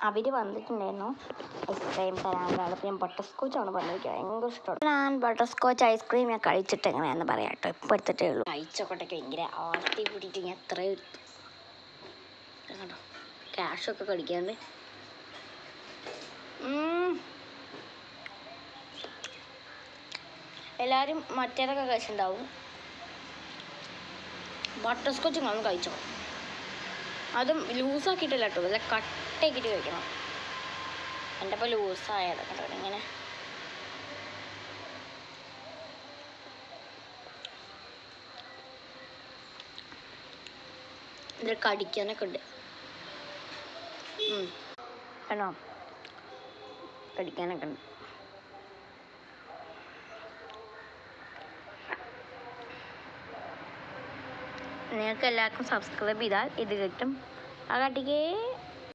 അവർ വന്നിട്ടുണ്ടായിരുന്നു ഐസ്ക്രീം തരാനുള്ള. അപ്പം ഞാൻ ബട്ടർ സ്കോച്ചാണ് പറഞ്ഞിരിക്കുക, ഭയങ്കര ഇഷ്ടമാണ്. ഞാൻ ബട്ടർ സ്കോച്ച് ഐസ്ക്രീം ഞാൻ കഴിച്ചിട്ട് എങ്ങനെയാണെന്ന് പറയാം കേട്ടോ. ഇപ്പോൾ എടുത്തിട്ടേ ഉള്ളൂ. കഴിച്ചോക്കട്ടൊക്കെ ഭയങ്കര ആർത്തി കൂട്ടിയിട്ട് ഞാൻ എത്ര എടുത്തു കണ്ടോ, ക്യാഷൊക്കെ കടിക്കാണ്ട്. എല്ലാവരും മറ്റേതൊക്കെ കഴിച്ചിട്ടുണ്ടാവും. ബട്ടർ സ്കോച്ച് നിങ്ങളൊന്ന് കഴിച്ചോ. അതും ലൂസാക്കിയിട്ടില്ല കേട്ടോ, നല്ല കട്ടയാക്കിയിട്ട് കഴിക്കണം. എൻ്റെ ഇപ്പോൾ ലൂസായതൊക്കെ കേട്ടോ ഇങ്ങനെ. ഇതിൽ കടിക്കാനൊക്കെ ഉണ്ട് കേട്ടോ, കടിക്കാനൊക്കെ ഉണ്ട്. നിങ്ങൾക്ക് എല്ലാവർക്കും സബ്സ്ക്രൈബ് ചെയ്താൽ ഇത് കിട്ടും. ആ കാട്ടിക്കേ.